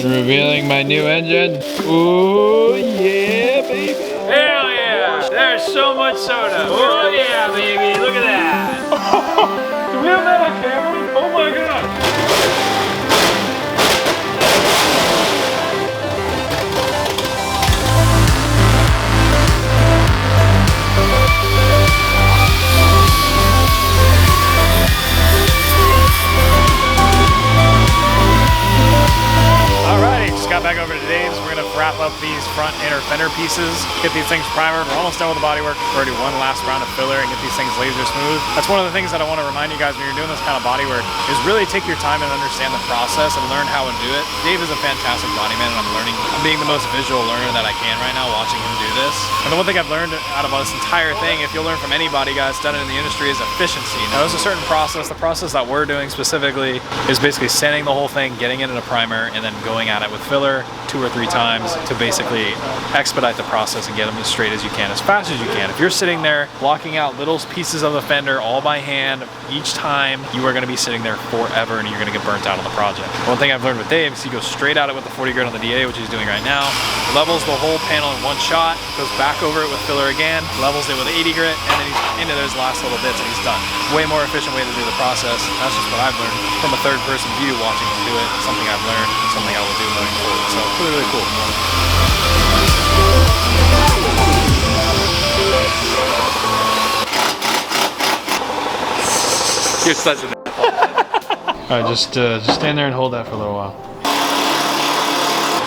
Revealing my new engine. Ooh, yeah, baby. Hell yeah. There's so much soda. Oh yeah, baby. Look at that. Do we have that on camera? Oh my god. Got back over to Dave's. We're gonna wrap up these front inner fender pieces, get these things primered. We're almost done with the bodywork. We're gonna do one last round of filler and get these things laser smooth. That's one of the things that I want to remind you guys when you're doing this kind of bodywork is really take your time and understand the process and learn how to do it. Dave is a fantastic bodyman and I'm being the most visual learner that I can right now watching him do this. And the one thing I've learned out of this entire thing, if you'll learn from anybody guys done it in the industry, is efficiency. Now there's a certain process. The process that we're doing specifically is basically sanding the whole thing, getting it in a primer, and then going at it with filler 2 or 3 times to basically expedite the process and get them as straight as you can, as fast as you can. If you're sitting there blocking out little pieces of the fender all by hand each time, you are going to be sitting there forever and you're going to get burnt out on the project. One thing I've learned with Dave is he goes straight at it with the 40 grit on the DA, which he's doing right now, levels the whole panel in one shot, goes back over it with filler again, levels it with 80 grit, and then he's into those last little bits and he's done. Way more efficient way to do the process. That's just what I've learned from a third person view watching him do it. Something I've learned and something I will do moving forward. So it's really, really cool. You're such an Alright, just stand there and hold that for a little while.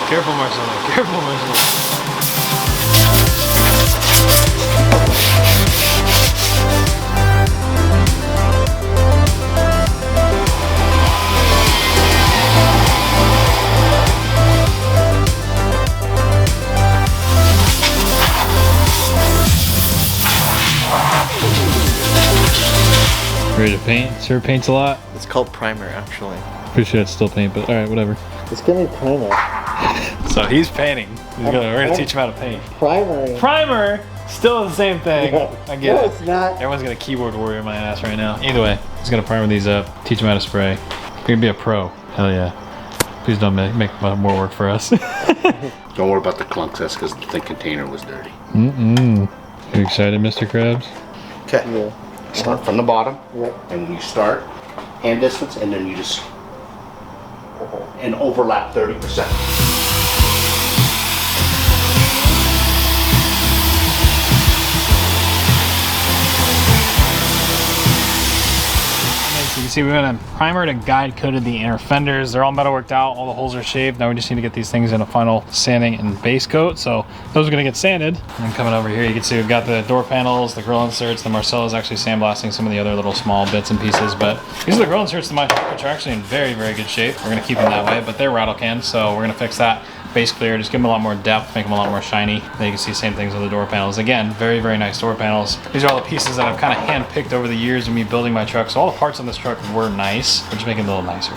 Careful, Marcelo. Careful, Marcelo. Ready to paint? Sir paints a lot. It's called primer, actually. Pretty sure it's still paint, but alright, whatever. It's gonna be primer. So he's painting. We're gonna teach him how to paint. Primer. Primer! Still the same thing. I get No, it. it's not. Everyone's gonna keyboard warrior my ass right now. Either way, he's gonna primer these up, teach him how to spray. You're gonna be a pro. Hell yeah. Please don't make more work for us. Don't worry about the clunks, that's because the container was dirty. You excited, Mr. Krabs? Okay. Yeah. Start from the bottom, Yep. and when you start, hand distance, and then you just and overlap 30%. So you can see we went in primered and guide coated the inner fenders. They're all metal worked out, all the holes are shaved. Now we just need to get these things in a final sanding and base coat. So those are gonna get sanded. And coming over here, you can see we've got the door panels, the grill inserts. The Marcelo's actually sandblasting some of the other little small bits and pieces, but these are the grill inserts to my truck, which are actually in very, very good shape. We're gonna keep them that way, but they're rattle cans, so we're gonna fix that. Base clear, just give them a lot more depth, make them a lot more shiny. Then you can see same things with the door panels. Again, very, very nice door panels. These are all the pieces that I've kind of hand-picked over the years of me building my truck. So all the parts on this truck were nice. We're just making it a little nicer.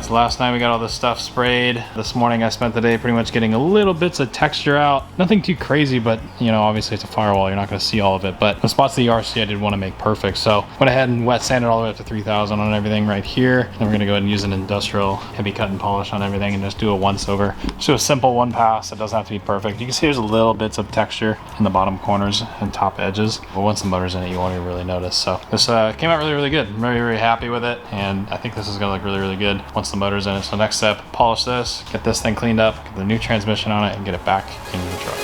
So last night we got all this stuff sprayed. This morning I spent the day pretty much getting a little bits of texture out. Nothing too crazy, but you know, obviously it's a firewall, you're not gonna see all of it. But the spots of the RC I did want to make perfect. So went ahead and wet sanded all the way up to 3000 on everything right here. Then we're gonna go ahead and use an industrial heavy cut and polish on everything and just do a once over. Just do a simple one pass. It doesn't have to be perfect. You can see there's a little bits of texture in the bottom corners and top edges. But once the motor's in it, you won't even really notice. So this came out really, really good. I'm very, very happy with it. And I think this is gonna look really, really good once the motor's in it. So next step, polish this, get this thing cleaned up, get the new transmission on it, and get it back in the truck.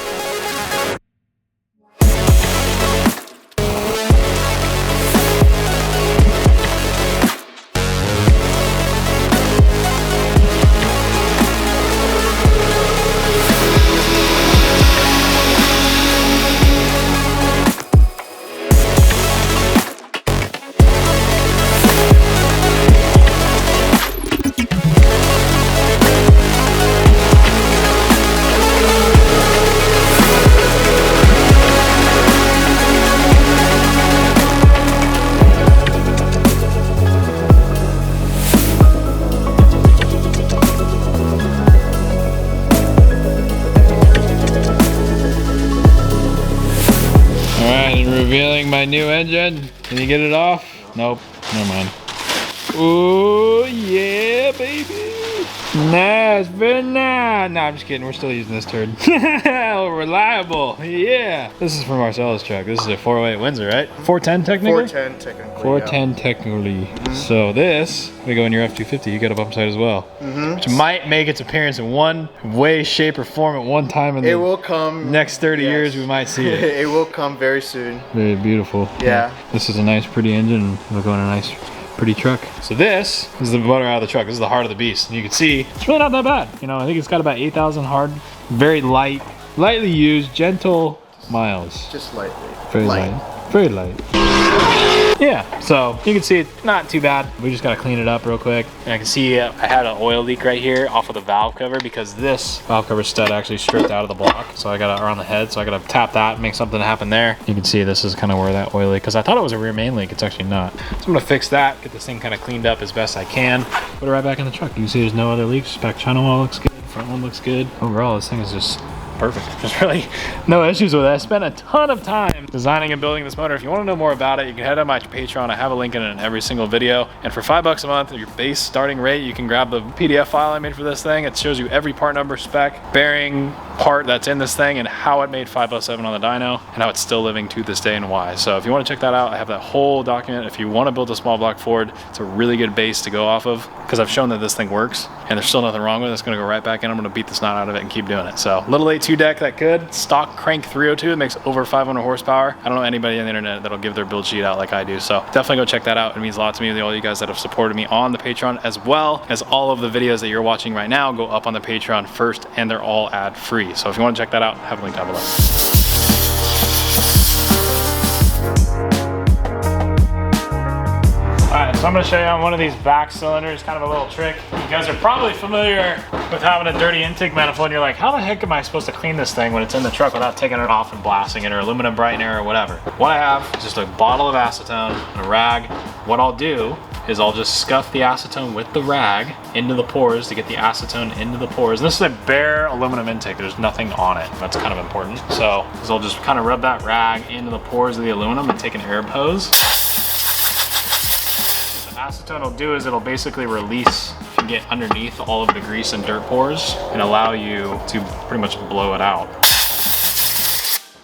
Revealing my new engine. Can you get it off? Nope. Never mind. Oh yeah, baby. Nice, very nice. No, I'm just kidding. We're still using this turd. Reliable. Yeah. This is from Marcelo's truck. This is a 408 Windsor, right? 410 technically? 410 technically. 410 technically. So this, we go in your F250. You got a bump sight as well, which might make its appearance in one way, shape, or form at one time in the will come next 30 years. We might see it. It will come very soon. Very beautiful. Yeah. This is a nice, pretty engine. It'll go in a nice, pretty truck. So this is the motor out of the truck. This is the heart of the beast. And you can see it's really not that bad. You know, I think it's got about 8,000 hard. Very light, lightly used, gentle miles. Just lightly. Very light. Very light. Yeah, so you can see it's not too bad. We just gotta clean it up real quick. And I can see I had an oil leak right here off of the valve cover because this valve cover stud actually stripped out of the block. So I gotta, around the head, so I gotta tap that and make something happen there. You can see this is kind of where that oil leak, because I thought it was a rear main leak, it's actually not. So I'm gonna fix that, get this thing kind of cleaned up as best I can. Put it right back in the truck. You can see there's no other leaks. Back channel wall looks good, front one looks good. Overall, this thing is just perfect. There's really no issues with it. I spent a ton of time designing and building this motor. If you want to know more about it, you can head to my Patreon. I have a link in it in every single video. And for $5 a month, your base starting rate, you can grab the PDF file I made for this thing. It shows you every part number, spec, bearing, part that's in this thing, and how it made 507 on the dyno, and how it's still living to this day and why. So if you want to check that out, I have that whole document. If you want to build a small block Ford, it's a really good base to go off of, because I've shown that this thing works and there's still nothing wrong with it. It's going to go right back in. I'm going to beat the snot out of it and keep doing it. So little A2 deck, that good. Stock crank 302, it makes over 500 horsepower. I don't know anybody on the internet that'll give their build sheet out like I do. So definitely go check that out. It means a lot to me, all you guys that have supported me on the Patreon, as well as all of the videos that you're watching right now go up on the Patreon first, and they're all ad free. So if you want to check that out, I have a link down below. Alright, so I'm going to show you on one of these back cylinders, kind of a little trick. You guys are probably familiar with having a dirty intake manifold, and you're like, how the heck am I supposed to clean this thing when it's in the truck without taking it off and blasting it, or aluminum brightener or whatever? What I have is just a bottle of acetone and a rag. What I'll do is I'll just scuff the acetone with the rag into the pores to get the acetone into the pores. And this is a bare aluminum intake. There's nothing on it. That's kind of important. So I'll just kind of rub that rag into the pores of the aluminum and take an air hose. Acetone will do is it'll basically release and get underneath all of the grease and dirt pores and allow you to pretty much blow it out.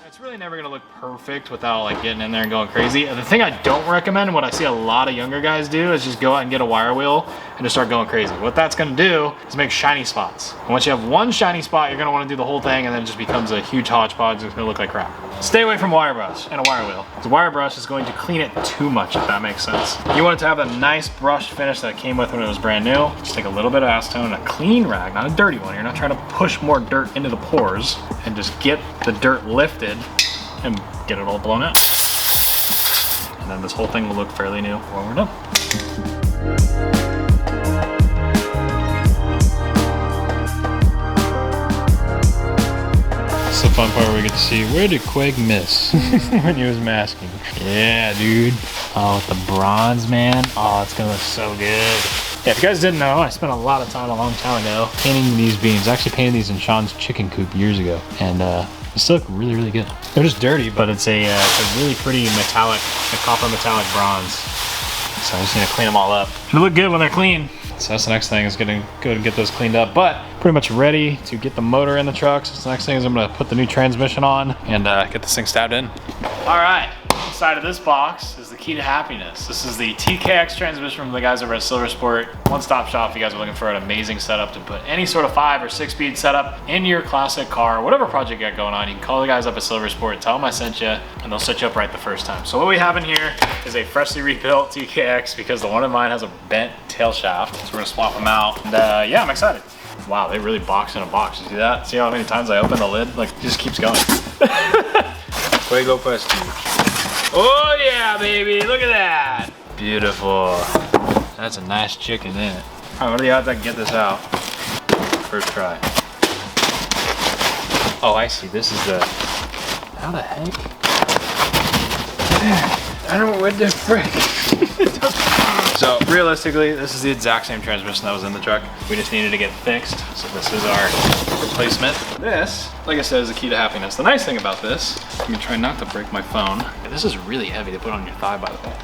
It's really never gonna look perfect without like getting in there and going crazy. And the thing I don't recommend, and what I see a lot of younger guys do, is just go out and get a wire wheel and just start going crazy. What that's gonna do is make shiny spots. And once you have one shiny spot, you're gonna wanna do the whole thing, and then it just becomes a huge hodgepodge. It's gonna look like crap. Stay away from wire brush and a wire wheel. The wire brush is going to clean it too much, if that makes sense. You want it to have a nice brushed finish that it came with when it was brand new. Just take a little bit of acetone and a clean rag, not a dirty one. You're not trying to push more dirt into the pores, and just get the dirt lifted and get it all blown out. And then this whole thing will look fairly new when we're done. It's the fun part where we get to see, where did Quake miss when he was masking? Yeah, dude. Oh, with the bronze, man. Oh, it's gonna look so good. Yeah, if you guys didn't know, I spent a lot of time a long time ago painting these beams. I actually painted these in Sean's chicken coop years ago, and they still look really, really good. They're just dirty, but it's a really pretty metallic, a copper metallic bronze. So I just need to clean them all up. They look good when they're clean. So that's the next thing, is gonna go and get those cleaned up. But pretty much ready to get the motor in the truck. So the next thing is I'm gonna put the new transmission on and get this thing stabbed in. All right, inside of this box is the key to happiness. This is the TKX transmission from the guys over at Silver Sport. One-stop shop if you guys are looking for an amazing setup to put any sort of 5 or 6-speed setup in your classic car, whatever project you got going on. You can call the guys up at Silver Sport, tell them I sent you, and they'll set you up right the first time. So what we have in here is a freshly rebuilt TKX, because the one in mine has a bent tail shaft. So we're gonna swap them out. And yeah, I'm excited. Wow, they really box in a box. You see that? See how many times I open the lid? Like, it just keeps going. Fuego prestige. Oh yeah, baby, look at that. Beautiful. That's a nice chicken, isn't it? All right, what are the odds I can get this out? First try. Oh, I see, this is the, how the heck? I don't know what the frick. So realistically, this is the exact same transmission that was in the truck. We just needed to get fixed. So this is our replacement. This, like I said, is the key to happiness. The nice thing about this, I'm gonna try not to break my phone. This is really heavy to put on your thigh, by the way.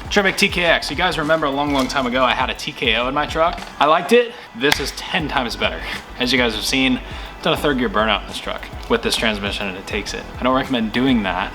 Tremec TKX. You guys remember a long time ago, I had a TKO in my truck. I liked it. This is 10 times better. As you guys have seen, I've done a 3rd gear burnout in this truck with this transmission, and it takes it. I don't recommend doing that,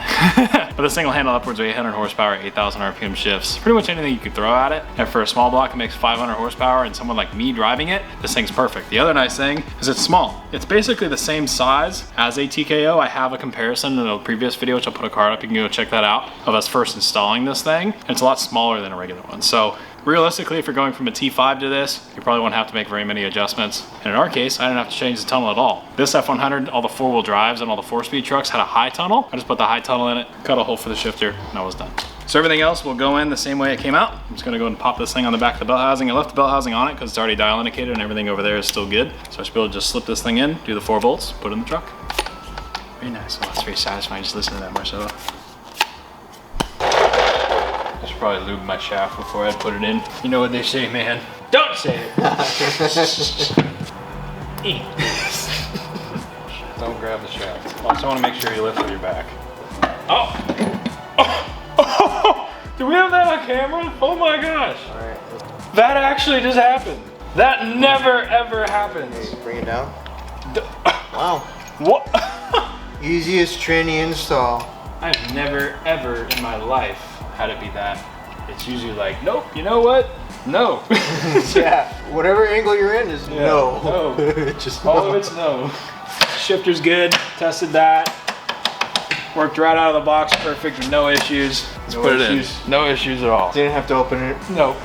but this thing will handle upwards of 800 horsepower, 8,000 RPM shifts, pretty much anything you could throw at it. And for a small block, it makes 500 horsepower, and someone like me driving it, this thing's perfect. The other nice thing is it's small. It's basically the same size as a TKO. I have a comparison in a previous video, which I'll put a card up. You can go check that out, of us first installing this thing. And it's a lot smaller than a regular one. So realistically, if you're going from a T5 to this, you probably won't have to make very many adjustments. And in our case, I didn't have to change the tunnel at all. This F100, all the 4-wheel drives and all the 4-speed trucks had a high tunnel. I just put the high tunnel in it, cut a hole for the shifter, and I was done. So everything else will go in the same way it came out. I'm just gonna go and pop this thing on the back of the belt housing. I left the belt housing on it because it's already dial indicated and everything over there is still good. So I should be able to just slip this thing in, do the 4 bolts, put it in the truck. Very nice. Well, that's very satisfying just listening to that, Marcelo. I should probably lube my shaft before I put it in. You know what they say, man. Don't say it. Don't grab the shaft. Also, I want to make sure you lift with your back. Oh! Do we have that on camera? Oh my gosh! All right. That actually just happened. That never ever happens. Okay, bring it down. Wow. What? Easiest tranny install. I've never ever in my life had it be that. It's usually like, nope, you know what? No. Yeah, whatever angle you're in is no. No. Just all of it's no. Shifter's good, tested that. Worked right out of the box, perfect, with no issues. Let's put it in. No issues at all. Didn't have to open it. Nope.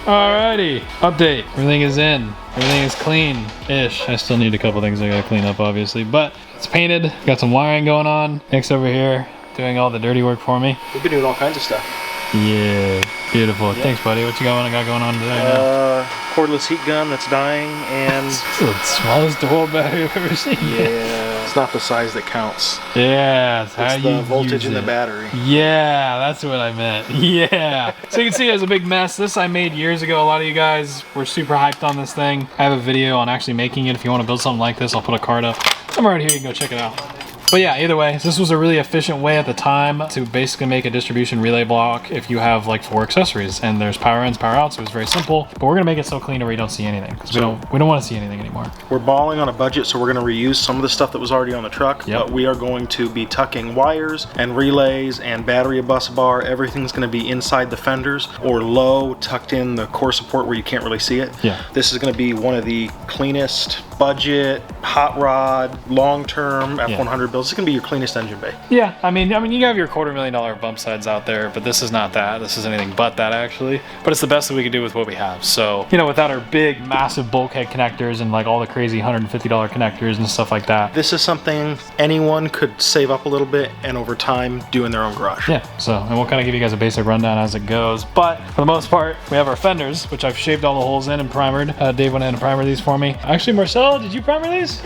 Alrighty, update. Everything is in. Everything is clean-ish. I still need a couple things I gotta clean up, obviously, but it's painted. Got some wiring going on. Nick's over here doing all the dirty work for me. We've been doing all kinds of stuff. Yeah, beautiful. Yeah. Thanks, buddy. What you got going on today? Cordless heat gun that's dying, and it's the smallest DeWalt battery I've ever seen. Yeah, it's not the size that counts. Yeah, it's how the voltage in the battery. Yeah, that's what I meant. Yeah. So you can see it was a big mess. This I made years ago. A lot of you guys were super hyped on this thing. I have a video on actually making it. If you want to build something like this, I'll put a card up somewhere right here. You can go check it out. But yeah, either way, this was a really efficient way at the time to basically make a distribution relay block if you have like 4 accessories, and there's power ins, power outs. So it was very simple, but we're gonna make it so clean where you don't see anything, because we don't want to see anything anymore. We're balling on a budget, so we're gonna reuse some of the stuff that was already on the truck, but we are going to be tucking wires and relays and battery bus bar. Everything's gonna be inside the fenders or low, tucked in the core support where you can't really see it. Yeah. This is gonna be one of the cleanest budget, hot rod, long-term F100 builds. It's gonna be your cleanest engine bay. Yeah, I mean, you have your $250,000 bump sides out there, but this is not that. This is anything but that, actually. But it's the best that we could do with what we have. So, you know, without our big, massive bulkhead connectors and like all the crazy $150 connectors and stuff like that. This is something anyone could save up a little bit and over time do in their own garage. Yeah, so, and we'll kind of give you guys a basic rundown as it goes. But for the most part, we have our fenders, which I've shaved all the holes in and primered. Dave went in and primered these for me. Actually, Marcel, did you primer these?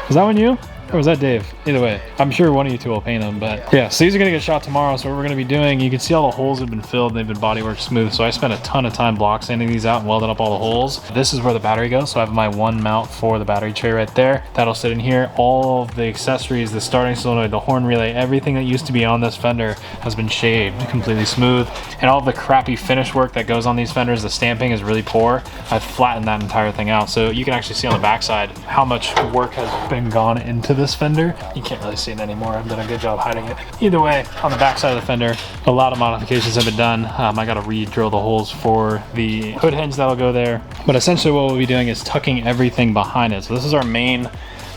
Is that one you? Or was that Dave? Either way, I'm sure one of you two will paint them, but yeah, so these are gonna get shot tomorrow. So what we're gonna be doing, you can see all the holes have been filled and they've been bodywork smooth. So I spent a ton of time block sanding these out and welding up all the holes. This is where the battery goes. So I have my one mount for the battery tray right there. That'll sit in here. All of the accessories, the starting solenoid, the horn relay, everything that used to be on this fender has been shaved completely smooth. And all of the crappy finish work that goes on these fenders, the stamping is really poor. I've flattened that entire thing out. So you can actually see on the backside how much work has been gone into this fender. You can't really see it anymore. I've done a good job hiding it. Either way, on the backside of the fender, a lot of modifications have been done. I got to re-drill the holes for the hood hinge that'll go there. But essentially what we'll be doing is tucking everything behind it. So this is our main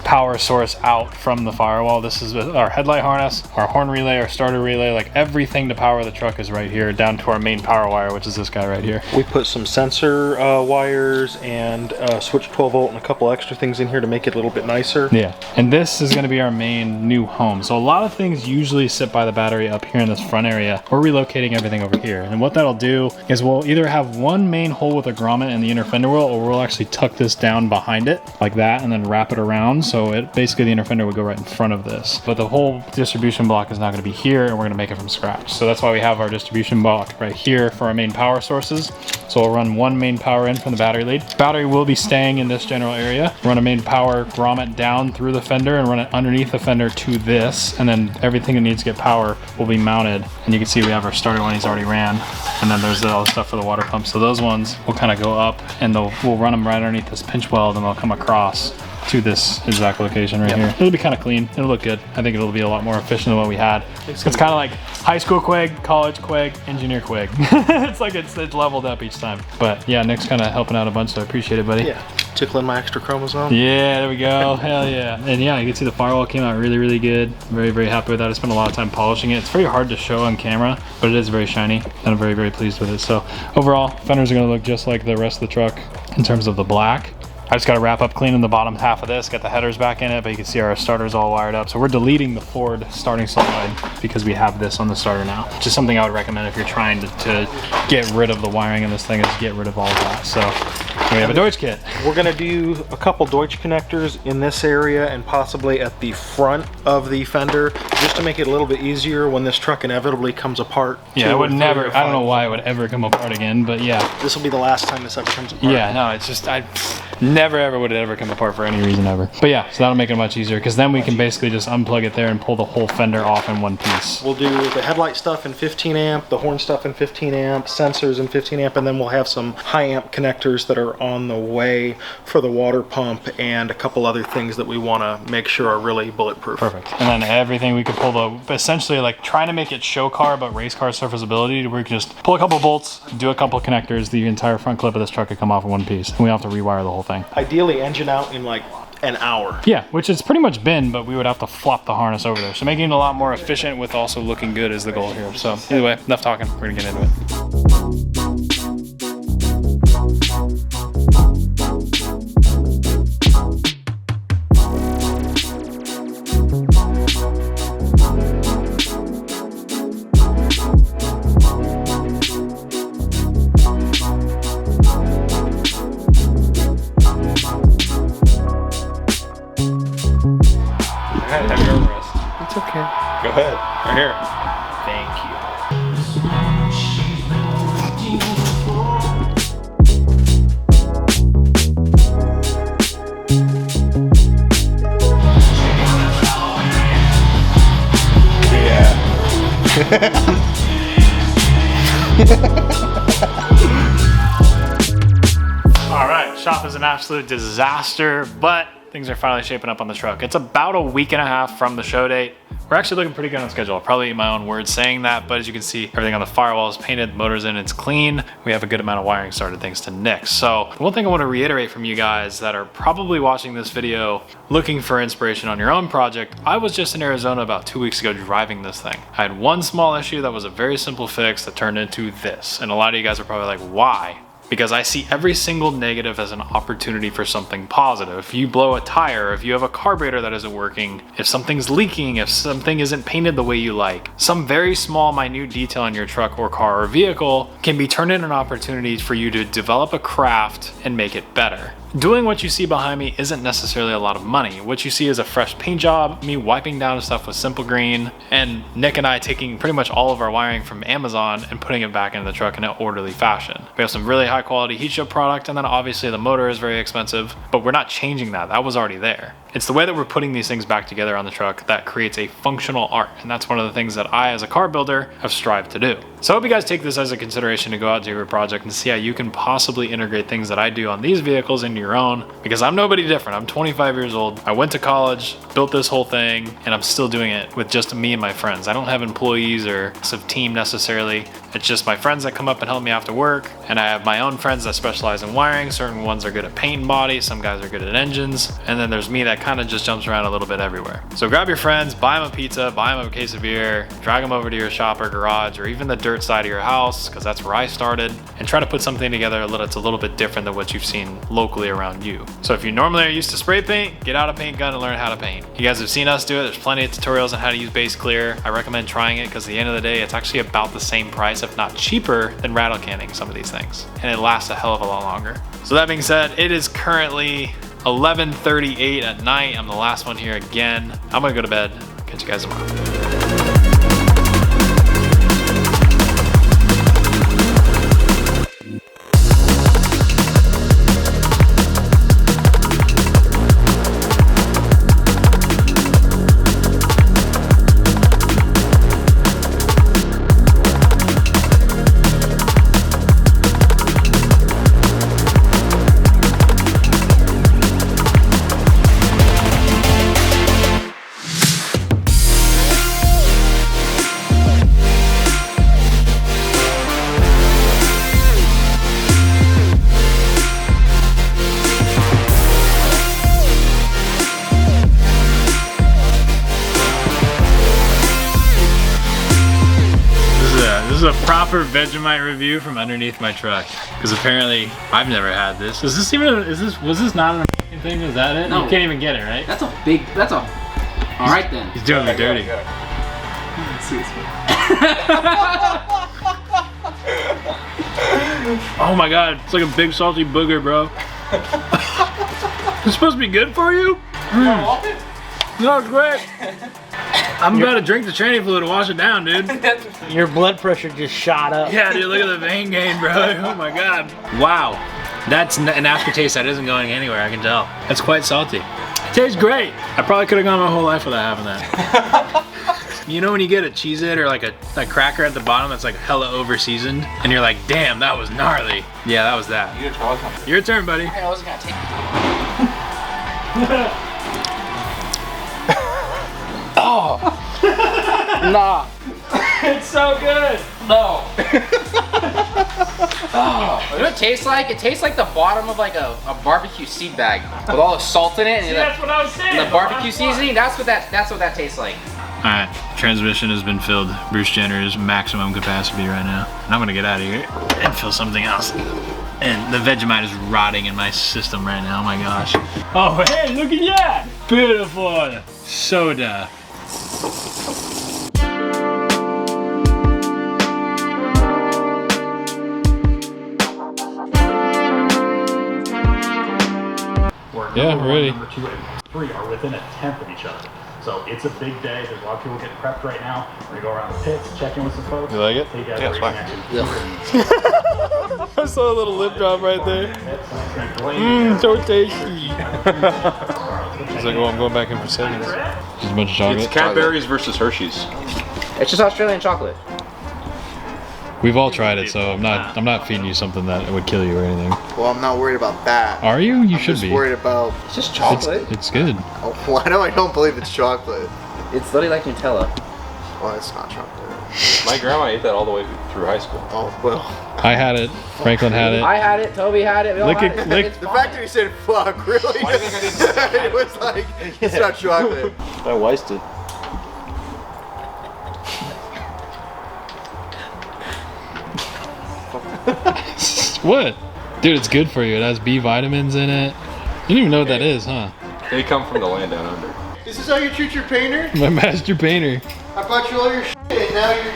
power source out from the firewall. This is our headlight harness, our horn relay, our starter relay, like everything to power the truck is right here, down to our main power wire, which is this guy right here. We put some sensor wires and switch 12 volt and a couple extra things in here to make it a little bit nicer. Yeah, and this is going to be our main new home. So a lot of things usually sit by the battery up here in this front area. We're relocating everything over here. And what that'll do is we'll either have one main hole with a grommet in the inner fender wheel, or we'll actually tuck this down behind it like that and then wrap it around. So it basically the inner fender would go right in front of this. But the whole distribution block is now going to be here, and we're going to make it from scratch. So that's why we have our distribution block right here for our main power sources. So we'll run one main power in from the battery lead. Battery will be staying in this general area. Run a main power grommet down through the fender and run it underneath the fender to this, and then everything that needs to get power will be mounted. And you can see we have our starter one he's already ran, and then there's all the stuff for the water pump. So those ones will kind of go up, and we'll run them right underneath this pinch weld, and they'll come across to this exact location right here. It'll be kind of clean. It'll look good. I think it'll be a lot more efficient than what we had. It's kind of like high school Quig, college Quig, engineer Quig. It's like it's leveled up each time. But yeah, Nick's kind of helping out a bunch, so I appreciate it, buddy. Yeah, tickling my extra chromosome. Yeah, there we go. Hell yeah. And yeah, you can see the firewall came out really, really good. Very, very happy with that. I spent a lot of time polishing it. It's very hard to show on camera, but it is very shiny, and I'm very, very pleased with it. So overall, fenders are gonna look just like the rest of the truck in terms of the black. I just got to wrap up cleaning the bottom half of this, get the headers back in it, but you can see our starter's all wired up. So we're deleting the Ford starting solenoid because we have this on the starter now, which is something I would recommend if you're trying to get rid of the wiring in this thing, is get rid of all of that. So we have a Deutsch kit. We're gonna do a couple Deutsch connectors in this area and possibly at the front of the fender, just to make it a little bit easier when this truck inevitably comes apart. Yeah, it would never, I don't know why it would ever come apart again, but yeah. This will be the last time this ever comes apart. Yeah, no, it's just, I never ever would it ever come apart for any reason ever. But yeah, so that'll make it much easier, because then we can basically just unplug it there and pull the whole fender off in one piece. We'll do the headlight stuff in 15 amp, the horn stuff in 15 amp, sensors in 15 amp, and then we'll have some high amp connectors that are on the way for the water pump and a couple other things that we want to make sure are really bulletproof. Perfect. And then everything we could pull essentially like trying to make it show car but race car serviceability, we can just pull a couple bolts, do a couple connectors, the entire front clip of this truck could come off in one piece, and we don't have to rewire the whole thing. Ideally engine out in like an hour. Yeah, which it's pretty much been, but we would have to flop the harness over there. So making it a lot more efficient with also looking good is the goal here. So either way, enough talking, we're gonna get into it. Have your armrest. It's okay. Go ahead. Right here. Thank you. All right, shop is an absolute disaster, but things are finally shaping up on the truck. It's about a week and a half from the show date. We're actually looking pretty good on schedule. I'll probably eat my own words saying that, but as you can see, everything on the firewall is painted, the motor's in, it's clean. We have a good amount of wiring started thanks to Nick. So one thing I want to reiterate from you guys that are probably watching this video looking for inspiration on your own project, I was just in Arizona about 2 weeks ago driving this thing. I had one small issue that was a very simple fix that turned into this. And a lot of you guys are probably like, why? Because I see every single negative as an opportunity for something positive. If you blow a tire, if you have a carburetor that isn't working, if something's leaking, if something isn't painted the way you like, some very small, minute detail in your truck or car or vehicle can be turned into an opportunity for you to develop a craft and make it better. Doing what you see behind me isn't necessarily a lot of money. What you see is a fresh paint job, me wiping down stuff with Simple Green, and Nick and I taking pretty much all of our wiring from Amazon and putting it back into the truck in an orderly fashion. We have some really high quality Heatshield product, and then obviously the motor is very expensive, but we're not changing that. That was already there. It's the way that we're putting these things back together on the truck that creates a functional art, and that's one of the things that I, as a car builder, have strived to do. So I hope you guys take this as a consideration to go out to your project and see how you can possibly integrate things that I do on these vehicles into your own, because I'm nobody different. I'm 25 years old. I went to college, built this whole thing, and I'm still doing it with just me and my friends. I don't have employees or a team necessarily. It's just my friends that come up and help me after work, and I have my own friends that specialize in wiring. Certain ones are good at paint and body, some guys are good at engines, and then there's me that kind of just jumps around a little bit everywhere. So grab your friends, buy them a pizza, buy them a case of beer, drag them over to your shop or garage, or even the dirt side of your house, because that's where I started, and try to put something together that's a little bit different than what you've seen locally around you. So if you normally are used to spray paint, get out a paint gun and learn how to paint. You guys have seen us do it. There's plenty of tutorials on how to use base clear. I recommend trying it because at the end of the day, it's actually about the same price, if not cheaper, than rattle canning some of these things. And it lasts a hell of a lot longer. So that being said, it is currently 11:38 at night. I'm the last one here again. I'm gonna go to bed. Catch you guys tomorrow. This is a proper Vegemite review from underneath my truck, because apparently I've never had this. Is this even? Was this not an American thing? Was that it? No. You can't even get it, right? That's a big. That's a. All right then. He's doing me dirty. Oh my god, it's like a big salty booger, bro. It's supposed to be good for you? No, it's great. I'm about to drink the training fluid to wash it down, dude. Your blood pressure just shot up. Yeah, dude, look at the vein gain, bro. Oh my god. Wow. That's an aftertaste that isn't going anywhere, I can tell. That's quite salty. It tastes great. I probably could have gone my whole life without having that. You know when you get a Cheez-It or like a cracker at the bottom that's like hella over seasoned, and you're like, damn, that was gnarly. Yeah, that was that. Your turn, buddy. I wasn't gonna take. Oh. Nah. It's so good. No. Oh. You know what it tastes like? It tastes like the bottom of like a barbecue seed bag with all the salt in it and That's what I was saying. the barbecue seasoning. That's what that tastes like. Alright, transmission has been filled. Bruce Jenner's maximum capacity right now. And I'm gonna get out of here and fill something else. And the Vegemite is rotting in my system right now, oh my gosh. Oh, hey, look at that! Beautiful soda. Yeah, we're ready. Number 2 and 3 are within a tenth of each other. So it's a big day. There's a lot of people getting prepped right now. We're gonna go around the pits, check in with some folks. You like it? Yeah, it's fine. I saw a little lip drop right there. So tasty. It's like, oh, I'm going back in for seconds. Just a bunch of chocolate. It's Cadbury's versus Hershey's. It's just Australian chocolate. We've all tried it, so I'm not feeding you something that would kill you or anything. Well, I'm not worried about that. Are you? You I'm should just be. worried about. It's just chocolate. It's good. Oh, why do I don't believe it's chocolate? It's literally like Nutella. Well, it's not chocolate. My grandma ate that all the way through high school. Oh well. I had it. Franklin had it. I had it. Toby had it. We all Lick had it, it. lick- It's The fine. fact that he said "fuck" really. Why do you think I didn't? It was like it's not chocolate. I wasted. What? Dude, it's good for you. It has B vitamins in it. You don't even know what that is, huh? They come from the land down under. Is this how you treat your painter? My master painter. I bought you all your shit, and now you're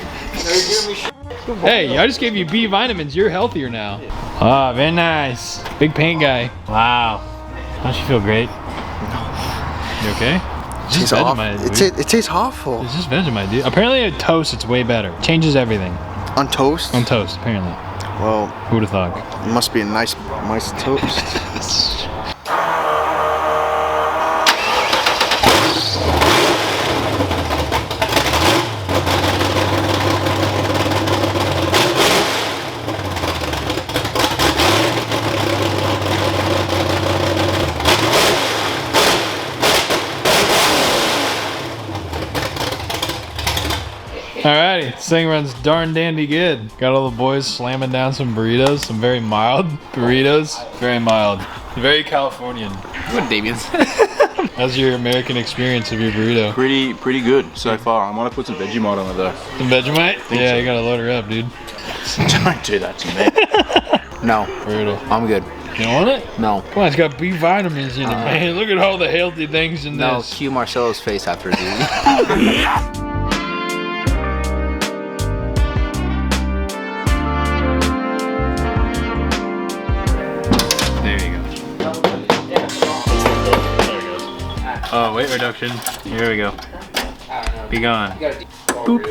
Hey, I just gave you B vitamins. You're healthier now. Ah, very nice. Big paint guy. Wow. Don't you feel great? You okay? It's just Vegemite, dude. It tastes awful. It's just Vegemite, dude. Apparently on toast, it's way better. Changes everything. On toast? On toast, apparently. Well, who would have thought? It must be a nice toast. Alrighty, this thing runs darn dandy good. Got all the boys slamming down some burritos, some very mild burritos. Very mild. Very Californian. Good, Damian. How's your American experience of your burrito? Pretty good so far. I want to put some Vegemite on it though. Some Vegemite? Yeah, you gotta load her up, dude. Don't do that to me. No. Burrito. I'm good. You don't want it? No. Come on, it's got B vitamins in it, man. Look at all the healthy things in no, this. cue Marcelo's face after dude. Oh, weight reduction. Here we go. Be gone. Boop.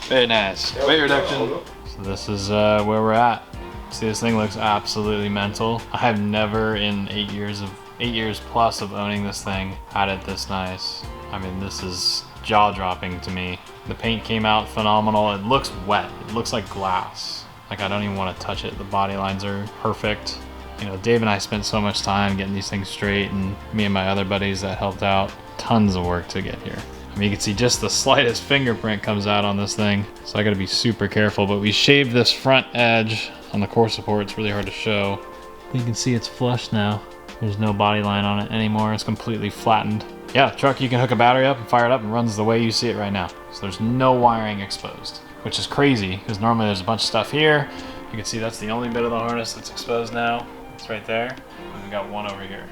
Very nice. Weight reduction. So this is where we're at. See, this thing looks absolutely mental. I have never in 8 years plus of owning this thing had it this nice. I mean, this is jaw-dropping to me. The paint came out phenomenal. It looks wet. It looks like glass. Like I don't even want to touch it. The body lines are perfect. You know, Dave and I spent so much time getting these things straight, and me and my other buddies that helped out, tons of work to get here. I mean, you can see just the slightest fingerprint comes out on this thing, so I gotta be super careful, but we shaved this front edge on the core support. It's really hard to show. You can see it's flush now. There's no body line on it anymore. It's completely flattened. Yeah, truck, you can hook a battery up and fire it up and runs the way you see it right now. So there's no wiring exposed, which is crazy, because normally there's a bunch of stuff here. You can see that's the only bit of the harness that's exposed now. It's right there, and we got one over here.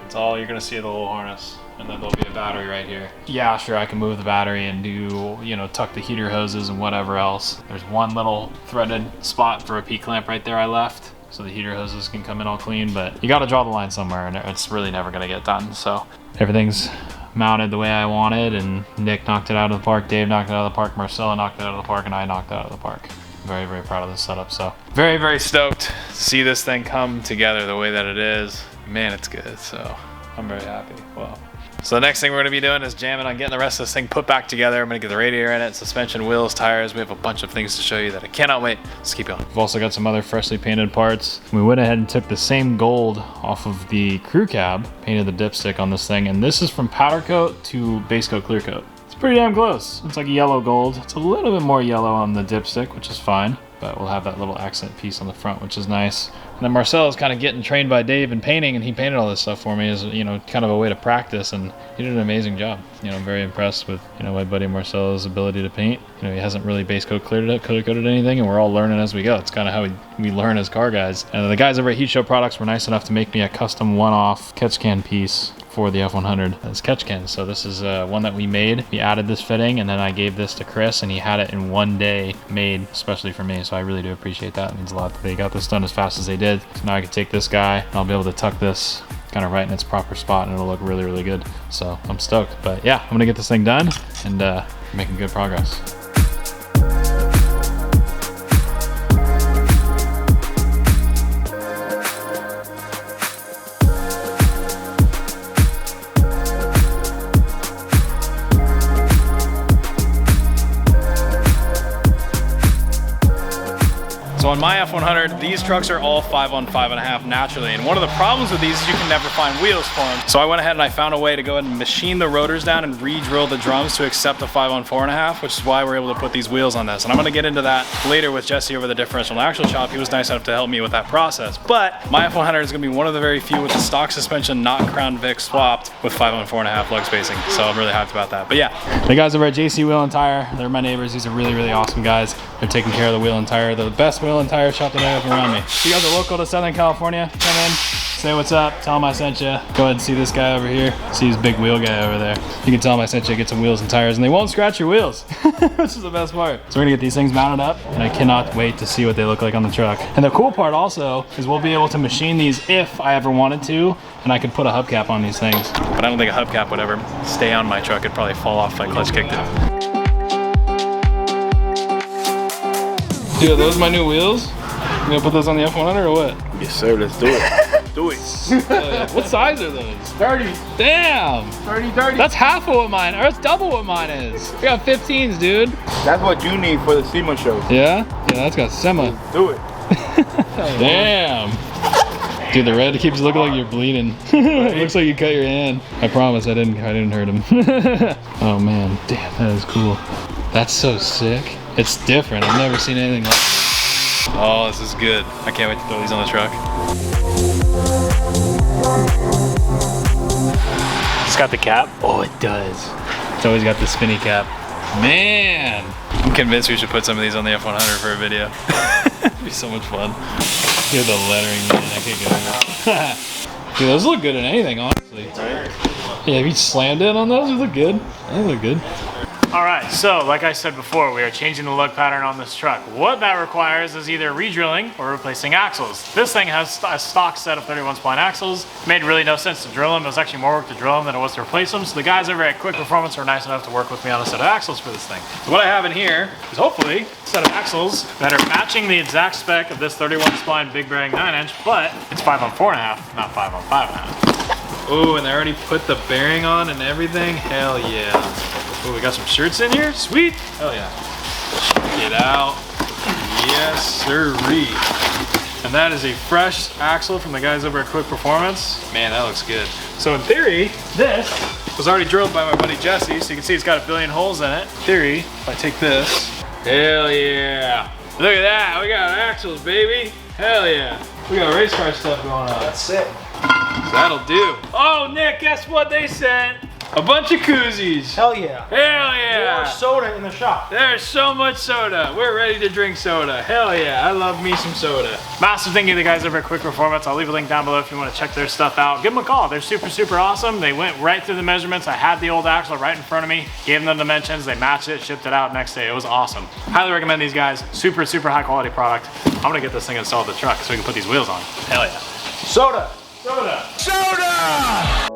That's all you're gonna see, the little harness, and then there'll be a battery right here. Yeah, sure, I can move the battery and do, you know, tuck the heater hoses and whatever else. There's one little threaded spot for a P-clamp right there I left, so the heater hoses can come in all clean, but you gotta draw the line somewhere, and it's really never gonna get done. So everything's mounted the way I wanted, and Nick knocked it out of the park, Dave knocked it out of the park, Marcella knocked it out of the park, and I knocked it out of the park. Very, very proud of this setup. So very, very stoked to see this thing come together the way that it is. Man, it's good. So I'm very happy. Well, so the next thing we're gonna be doing is jamming on getting the rest of this thing put back together. I'm gonna get the radiator in it, suspension, wheels, tires. We have a bunch of things to show you that I cannot wait. Let's keep going. We've also got some other freshly painted parts. We went ahead and took the same gold off of the crew cab, painted the dipstick on this thing, and this is from powder coat to base coat clear coat. Pretty damn close. It's like yellow gold. It's a little bit more yellow on the dipstick, which is fine, but we'll have that little accent piece on the front, which is nice. And then Marcel is kind of getting trained by Dave in painting, and he painted all this stuff for me as, you know, kind of a way to practice, and he did an amazing job. You know, I'm very impressed with, you know, my buddy Marcel's ability to paint. You know, he hasn't really base coat cleared it, color coded anything, and we're all learning as we go. It's kind of how we learn as car guys. And the guys over at Heatshield Products were nice enough to make me a custom one-off catch can piece for the F100 as catch can. So this is one that we made. We added this fitting, and then I gave this to Chris, and he had it in one day made especially for me. So I really do appreciate that. It means a lot that they got this done as fast as they did. So now I can take this guy and I'll be able to tuck this kind of right in its proper spot, and it'll look really, really good. So I'm stoked. But yeah, I'm gonna get this thing done and making good progress. So on my F100, these trucks are all 5 on 5.5 naturally, and one of the problems with these is you can never find wheels for them. So I went ahead and I found a way to go ahead and machine the rotors down and re-drill the drums to accept the 5 on 4.5, which is why we're able to put these wheels on this. And I'm gonna get into that later with Jesse over the differential and axle shop. He was nice enough to help me with that process. But my F100 is gonna be one of the very few with the stock suspension, not Crown Vic swapped, with 5 on 4.5 lug spacing. So I'm really hyped about that. But yeah. The guys over at JC Wheel and Tire, they're my neighbors. These are really, really awesome guys. They're taking care of the wheel and tire. They're the best wheel and tire shop that I have around me. If you guys are local to Southern California, come in, say what's up, tell him I sent you. Go ahead and see this guy over here. See his big wheel guy over there. You can tell him I sent you, get some wheels and tires, and they won't scratch your wheels, which is the best part. So we're gonna get these things mounted up, and I cannot wait to see what they look like on the truck. And the cool part also is we'll be able to machine these if I ever wanted to, and I could put a hubcap on these things. But I don't think a hubcap would ever stay on my truck. It'd probably fall off if I clutch kicked it. Dude, are those my new wheels? You gonna put those on the F100 or what? Yes, sir. Let's do it. Do it. What size are those? 30. Damn! 30. That's half of what mine, or that's double what mine is. We got 15s, dude. That's what you need for the SEMA show. Yeah? Yeah, that's got SEMA. Do it. Damn. Dude, the red keeps looking like you're bleeding. It looks like you cut your hand. I promise I didn't hurt him. Oh man, damn, that is cool. That's so sick. It's different. I've never seen anything like this. Oh, this is good. I can't wait to throw these on the truck. It's got the cap. Oh, it does. It's always got the spinny cap. Man, I'm convinced we should put some of these on the F100 for a video. It'd be so much fun. Hear the lettering, man. I can't get over it. Dude, those look good in anything, honestly. Yeah, if you slammed it on those, they look good. They look good. All right, so like I said before, we are changing the lug pattern on this truck. What that requires is either re-drilling or replacing axles. This thing has a stock set of 31 spline axles. It made really no sense to drill them. It was actually more work to drill them than it was to replace them. So the guys over at Quick Performance were nice enough to work with me on a set of axles for this thing. So what I have in here is hopefully a set of axles that are matching the exact spec of this 31 spline big bearing 9-inch, but it's 5 on 4.5, not 5 on 5.5. Oh, and they already put the bearing on and everything? Hell yeah. Oh, we got some shirts in here? Sweet. Hell yeah. Check it out. Yes, sirree. And that is a fresh axle from the guys over at Quick Performance. Man, that looks good. So in theory, this was already drilled by my buddy Jesse, so you can see it's got a billion holes in it. In theory, if I take this, hell yeah. Look at that, we got axles, baby. Hell yeah. We got race car stuff going on. That's sick. So that'll do. Oh, Nick, guess what they sent? A bunch of koozies. Hell yeah. Hell yeah. More soda in the shop. There's so much soda. We're ready to drink soda. Hell yeah, I love me some soda. Massive thank you to the guys over at Quick Performance. I'll leave a link down below if you want to check their stuff out. Give them a call. They're super, super awesome. They went right through the measurements. I had the old axle right in front of me, gave them the dimensions, they matched it, shipped it out next day. It was awesome. Highly recommend these guys. Super, super high quality product. I'm gonna get this thing installed in the truck so we can put these wheels on. Hell yeah. Soda. Soda. Soda!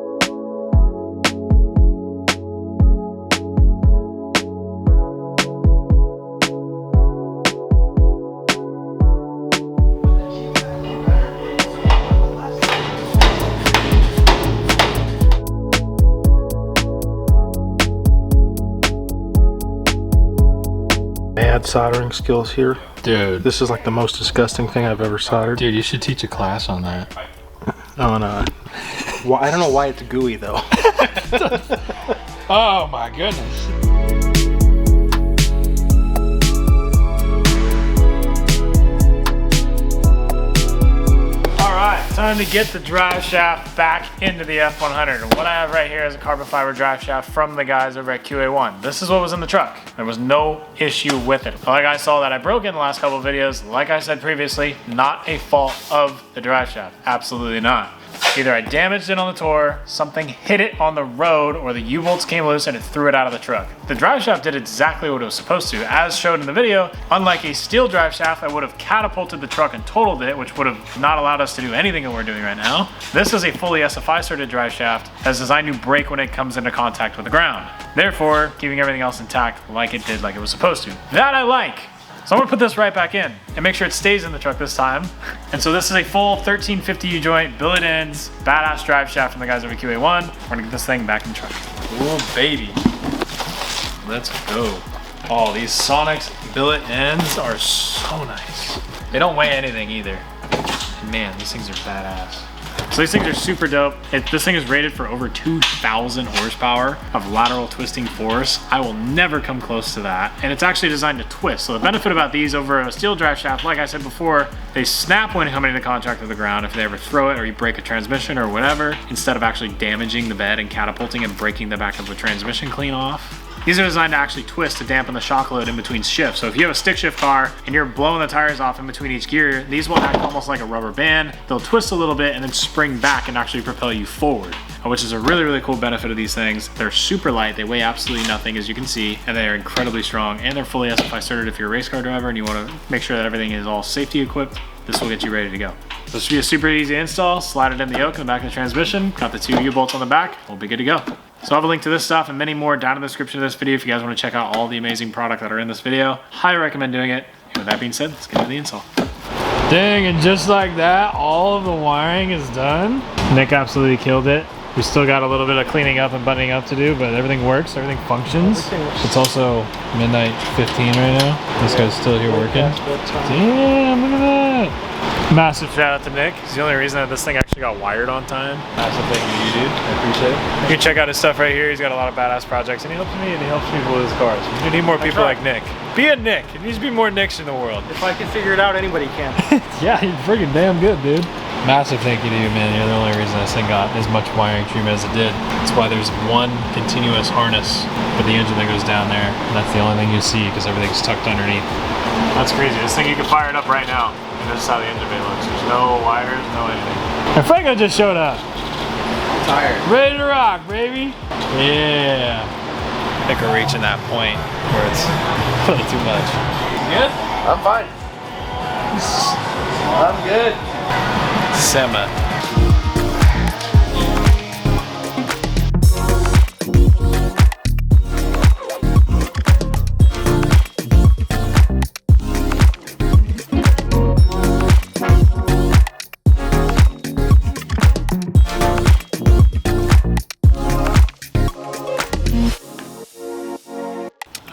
Bad soldering skills here. Dude. This is like the most disgusting thing I've ever soldered. Dude, you should teach a class on that. Oh no. Well, I don't know why it's gooey though. Oh my goodness. Time to get the drive shaft back into the F100. And what I have right here is a carbon fiber drive shaft from the guys over at QA1. This is what was in the truck. There was no issue with it. Like I saw that I broke in the last couple of videos. Like I said previously, not a fault of the drive shaft. Absolutely not. Either I damaged it on the tour, something hit it on the road, or the U-bolts came loose and it threw it out of the truck. The drive shaft did exactly what it was supposed to. As shown in the video, unlike a steel drive shaft that would have catapulted the truck and totaled it, which would have not allowed us to do anything that we're doing right now, this is a fully SFI certified drive shaft that's designed to break when it comes into contact with the ground. Therefore, keeping everything else intact like it did, like it was supposed to. That I like. So I'm gonna put this right back in and make sure it stays in the truck this time. And so this is a full 1350 U-joint, billet ends, badass drive shaft from the guys over at QA1. We're gonna get this thing back in the truck. Oh baby. Let's go. Oh, these Sonics billet ends are so nice. They don't weigh anything either. Man, these things are badass. So these things are super dope. This thing is rated for over 2,000 horsepower of lateral twisting force. I will never come close to that. And it's actually designed to twist. So the benefit about these over a steel drive shaft, like I said before, they snap when coming into contact with the ground if they ever throw it or you break a transmission or whatever, instead of actually damaging the bed and catapulting and breaking the back of the transmission clean off. These are designed to actually twist to dampen the shock load in between shifts. So if you have a stick shift car and you're blowing the tires off in between each gear, these will act almost like a rubber band. They'll twist a little bit and then spring back and actually propel you forward, which is a really, really cool benefit of these things. They're super light, they weigh absolutely nothing, as you can see, and they are incredibly strong, and they're fully SFI certified if you're a race car driver and you want to make sure that everything is all safety equipped. This will get you ready to go. So this should be a super easy install. Slide it in the yoke in the back of the transmission, got the 2 U-bolts on the back, we'll be good to go. So I'll have a link to this stuff and many more down in the description of this video if you guys want to check out all the amazing product that are in this video. Highly recommend doing it. And with that being said, let's get into the install. Dang, and just like that, all of the wiring is done. Nick absolutely killed it. We still got a little bit of cleaning up and buttoning up to do, but everything works, everything functions. It's also midnight 15 right now. This guy's still here working. Damn, look at that. Massive shout out to Nick. He's the only reason that this thing actually got wired on time. Massive thank you, dude. I appreciate it. You can check out his stuff right here. He's got a lot of badass projects, and he helps me and he helps people with his cars. We need more people like Nick. Be a Nick. There needs to be more Nicks in the world. If I can figure it out, anybody can. Yeah, you're freaking damn good, dude. Massive thank you to you, man. You're the only reason this thing got as much wiring treatment as it did. That's why there's one continuous harness for the engine that goes down there. And that's the only thing you see because everything's tucked underneath. That's crazy. This thing, you can fire it up right now. And this is how the engine bay looks. There's no wires, no anything. And Franco just showed up. Tired. Ready to rock, baby. Yeah. I think we're reaching that point where it's a little too much. You good? I'm fine. I'm good. SEMA.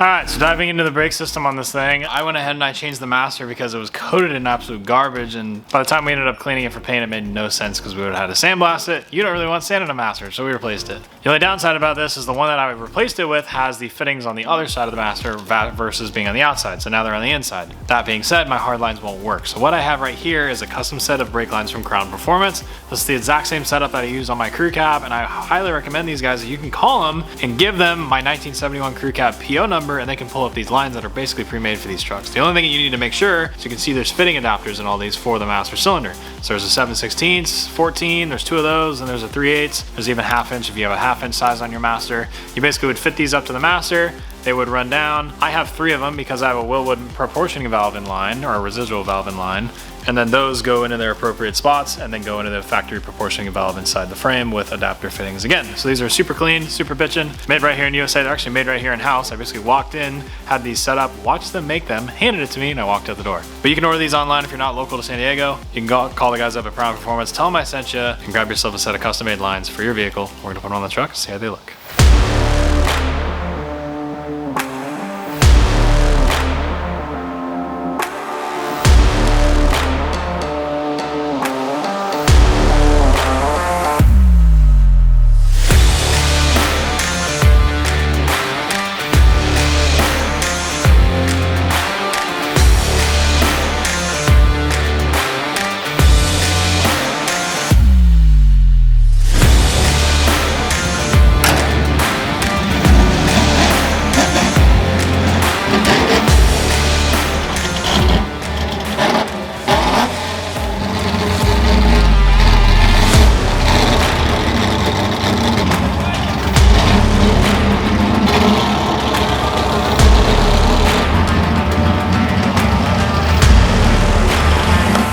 Alright, so diving into the brake system on this thing, I went ahead and I changed the master because it was coated in absolute garbage, and by the time we ended up cleaning it for paint, it made no sense because we would have had to sandblast it. You don't really want sand in a master, so we replaced it. The only downside about this is the one that I replaced it with has the fittings on the other side of the master versus being on the outside, so now they're on the inside. That being said, my hard lines won't work. So what I have right here is a custom set of brake lines from Crown Performance. This is the exact same setup that I use on my crew cab, and I highly recommend these guys. You can call them and give them my 1971 crew cab PO number, and they can pull up these lines that are basically pre-made for these trucks. The only thing you need to make sure is you can see there's fitting adapters in all these for the master cylinder. So there's a 7/16, 14, there's 2 of those, and there's a 3/8. There's even 1/2 inch if you have a 1/2 inch size on your master. You basically would fit these up to the master. They would run down. I have 3 of them because I have a Wilwood proportioning valve in line, or a residual valve in line. And then those go into their appropriate spots and then go into the factory proportioning valve inside the frame with adapter fittings again. So these are super clean, super bitchin', made right here in USA. They're actually made right here in house. I basically walked in, had these set up, watched them make them, handed it to me, and I walked out the door. But you can order these online if you're not local to San Diego. You can call the guys up at Crown Performance, tell them I sent you, and grab yourself a set of custom made lines for your vehicle. We're gonna put them on the truck, see how they look.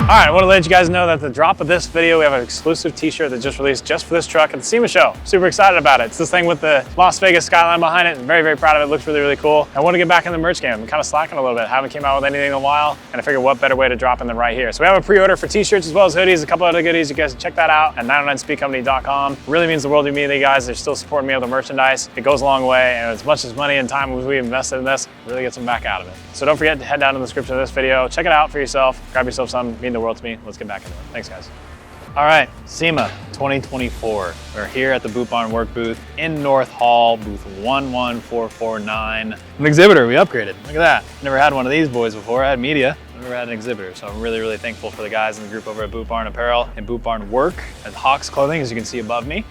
All right, I want to let you guys know that at the drop of this video, we have an exclusive t-shirt that just released just for this truck at the SEMA show. Super excited about it. It's this thing with the Las Vegas skyline behind it. I'm very, very proud of it. It looks really, really cool. I want to get back in the merch game. I'm kind of slacking a little bit. Haven't came out with anything in a while, and I figured what better way to drop in than right here. So we have a pre-order for t-shirts as well as hoodies, a couple other goodies. You guys can check that out at 909speedcompany.com. Really means the world to me, you guys. They're still supporting me with the merchandise. It goes a long way, and as much as money and time we invested in this, really get some back out of it. So don't forget to head down to the description of this video. Check it out for yourself. Grab yourself some. Mean the world to me. Let's get back into it. Thanks, guys. All right, SEMA 2024. We're here at the Boot Barn work booth in North Hall, booth 11449. An exhibitor, we upgraded. Look at that. Never had one of these boys before. I had media. Never had an exhibitor, so I'm really, really thankful for the guys in the group over at Boot Barn Apparel and Boot Barn Work at Hawks Clothing, as you can see above me,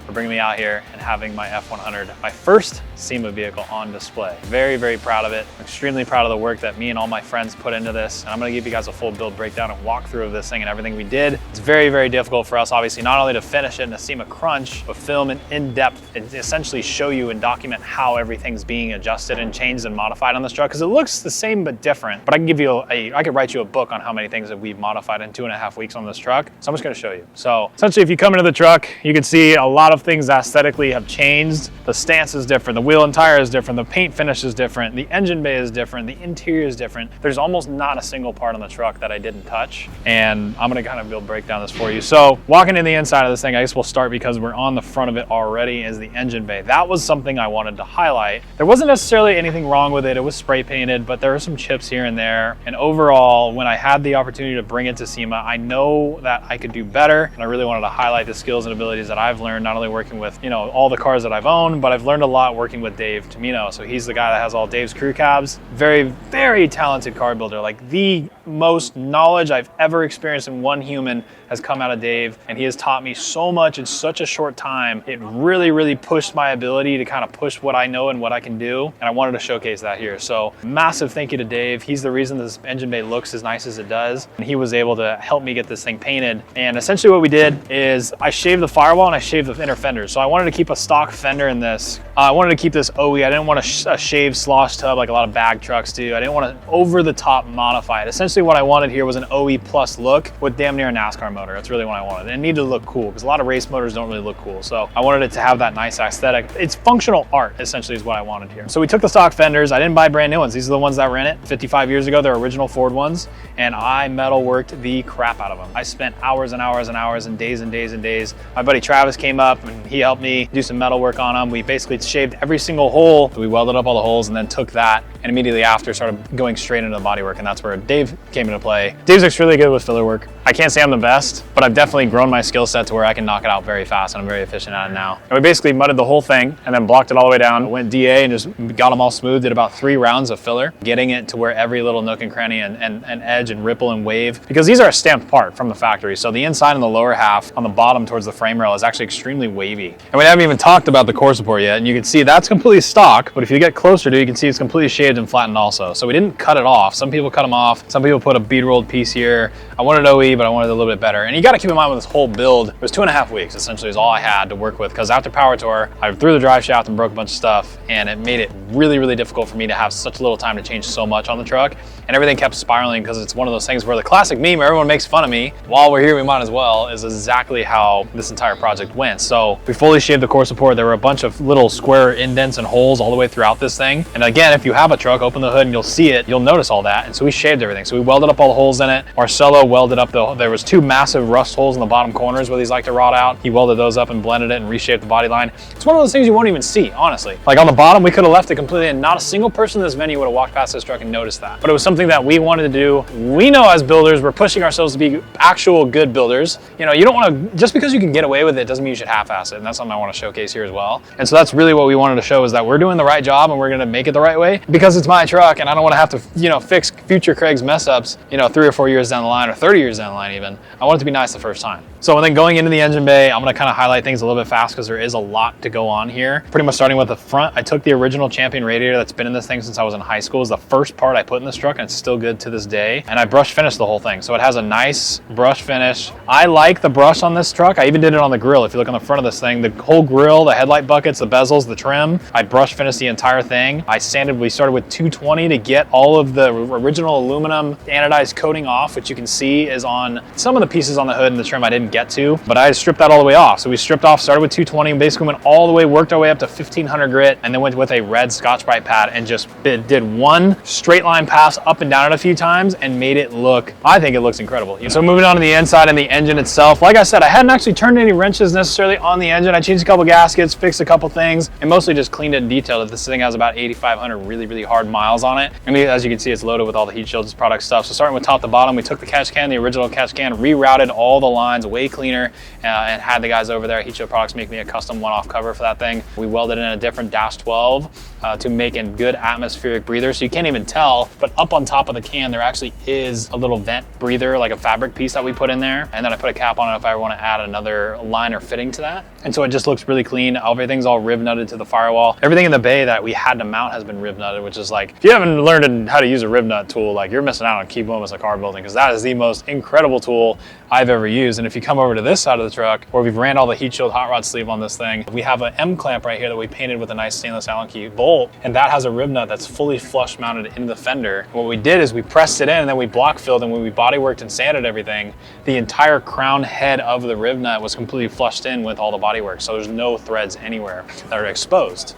for bringing me out here and having my F100, my first SEMA vehicle on display. Very, very proud of it. I'm extremely proud of the work that me and all my friends put into this. And I'm gonna give you guys a full build breakdown and walkthrough of this thing and everything we did. It's very, very difficult for us, obviously, not only to finish it in a SEMA crunch, but film it in depth and essentially show you and document how everything's being adjusted and changed and modified on this truck. Because it looks the same but different. But I can give you I could write you a book on how many things that we've modified in 2.5 weeks on this truck. So I'm just gonna show you. So essentially, if you come into the truck, you can see a lot of things aesthetically have changed. The stance is different, the wheel and tire is different, the paint finish is different, the engine bay is different, the interior is different. There's almost not a single part on the truck that I didn't touch. And I'm gonna kind of break down this for you. So walking in the inside of this thing, I guess we'll start because we're on the front of it already, is the engine bay. That was something I wanted to highlight. There wasn't necessarily anything wrong with it. It was spray painted, but there are some chips here and there. And overall, when I had the opportunity to bring it to SEMA, I know that I could do better. And I really wanted to highlight the skills and abilities that I've learned, not only working with, you know, all the cars that I've owned, but I've learned a lot working with Dave Tomino. So he's the guy that has all Dave's crew cabs. Very, very talented car builder. Like the most knowledge I've ever experienced in one human has come out of Dave. And he has taught me so much in such a short time. It really, really pushed my ability to kind of push what I know and what I can do. And I wanted to showcase that here. So massive thank you to Dave. He's the reason this engine bay looks as nice as it does. And he was able to help me get this thing painted. And essentially what we did is I shaved the firewall and I shaved the inner fenders. So I wanted to keep a stock fender in this. I wanted to keep this OE. I didn't want a shaved slosh tub like a lot of bag trucks do. I didn't want to over the top modify it. Essentially what I wanted here was an OE plus look with damn near a NASCAR motor. That's really what I wanted. It needed to look cool because a lot of race motors don't really look cool. So I wanted it to have that nice aesthetic. It's functional art essentially is what I wanted here. So we took the stock fenders. I didn't buy brand new ones. These are the ones that were in it 55 years ago. They're original Ford ones. And I metal worked the crap out of them. I spent hours and hours and hours and days and days and days. My buddy Travis came up and he helped me do some metal work on them. We basically shaved every single hole. We welded up all the holes and then took that and immediately after started going straight into the bodywork. And that's where Dave came into play. Dave's extremely good with filler work. I can't say I'm the best, but I've definitely grown my skill set to where I can knock it out very fast and I'm very efficient at it now. And we basically mudded the whole thing and then blocked it all the way down, went DA and just got them all smooth, did about 3 rounds of filler, getting it to where every little nook and cranny and edge and ripple and wave, because these are a stamped part from the factory. So the inside and the lower half on the bottom towards the frame rail is actually extremely wavy. And we haven't even talked about the core support yet. And you can see that's completely stock, but if you get closer to it, you can see it's completely shaved and flattened also. So we didn't cut it off. Some people cut them off. Some people put a bead rolled piece here. I wanted OE, but I wanted it a little bit better. And you got to keep in mind with this whole build, it was 2.5 weeks essentially is all I had to work with, because after Power Tour, I threw the drive shaft and broke a bunch of stuff, and it made it really, really difficult for me to have such little time to change so much on the truck. And everything kept spiraling because it's one of those things where the classic meme where everyone makes fun of me, while we're here we might as well, is exactly how this entire project went. So we fully shaved the core support. There were a bunch of little square indents and holes all the way throughout this thing. And again, if you have a truck, open the hood and you'll see it, you'll notice all that. And so we shaved everything. So we welded up all the holes in it. Marcelo welded up there was 2 massive rust holes in the bottom corners where these like to rot out. He welded those up and blended it and reshaped the body line. It's one of those things you won't even see, honestly. Like on the bottom, we could have left it completely and not a single person in this venue would have walked past this truck and noticed that. But it was something that we wanted to do. We know as builders, we're pushing ourselves to be actual good builders. You know, you don't want to, just because you can get away with it doesn't mean you should half-ass it. And that's something I want to showcase here as well. And so that's really what we wanted to show, is that we're doing the right job and we're going to make it the right way, because it's my truck and I don't want to have to, you know, fix future Craig's mess ups, you know, 3 or 4 years down the line or 30 years down the line even. I want it to be nice the first time. So then going into the engine bay, I'm going to kind of highlight things a little bit fast because there is a lot to go on here. Pretty much starting with the front, I took the original Champion radiator that's been in this thing since I was in high school. It's the first part I put in this truck and it's still good to this day. And I brush finished the whole thing. So it has a nice brush finish. I like the brush on this truck. I even did it on the grill. If you look on the front of this thing, the whole grill, the headlight buckets, the bezels, the trim, I brush finished the entire thing. I sanded, we started with 220 to get all of the original aluminum anodized coating off, which you can see is on some of the pieces on the hood and the trim I didn't get to, but I stripped that all the way off. So we stripped off, started with 220, and basically went all the way, worked our way up to 1500 grit, and then went with a red Scotch-Brite pad and just did one straight line pass up and down it a few times and made it look, I think it looks incredible. So moving on to the inside and the engine itself, like I said, I hadn't actually turned any wrenches necessarily on the engine. I changed a couple gaskets, fixed a couple things, and mostly just cleaned it and detailed it. This thing has about 8,500 really, really hard miles on it. And as you can see, it's loaded with all the Heatshield Products stuff. So starting with top to bottom, we took the catch can, the original catch can, rerouted all the lines way cleaner, and had the guys over there at Heatshield Products make me a custom one-off cover for that thing. We welded in a different Dash 12 to make a good atmospheric breather. So you can't even tell, but up on top of the can, there actually is a little vent breather, like a fabric piece that we put in there. And then I put a cap on it if I want to add another line or fitting to that. And so it just looks really clean. Everything's all rib nutted to the firewall. Everything in the bay that we had to mount has been rib nutted, which is like, if you haven't learned how to use a rib nut tool, like you're missing out on key moments of car building, because that is the most incredible tool I've ever used. And if you come over to this side of the truck, where we've ran all the heat shield hot rod sleeve on this thing, we have an M clamp right here that we painted with a nice stainless Allen key bolt, and that has a rib nut that's fully flush mounted into the fender. What we did is we pressed it in, and then we block filled, and when we body worked and sanded everything, the entire crown head of the rib nut was completely flushed in with all the body work, so there's no threads anywhere that are exposed.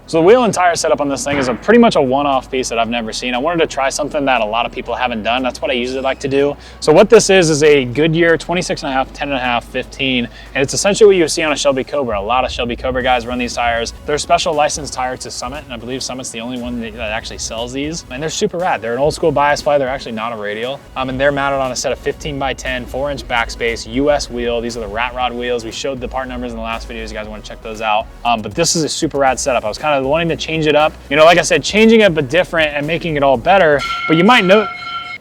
So the wheel and tire setup on this thing is pretty much a one-off piece that I've never seen. I wanted to try something that a lot of people haven't done. That's what I usually like to do. So what this is a Goodyear 26.5, 10.5, 15, and it's essentially what you see on a Shelby Cobra. A lot of Shelby Cobra guys run these tires. They're a special licensed tire to Summit, and I believe Summit's the only one that actually sells these. And they're super rad. They're an old school bias ply. They're actually not a radial. And they're mounted on a set of 15x10, 4-inch backspace, US wheel. These are the rat rod wheels. We showed the part numbers in the last videos. You guys want to check those out. But this is a super rad setup. I was kind of wanting to change it up. You know, like I said, changing it but different and making it all better. But you might note,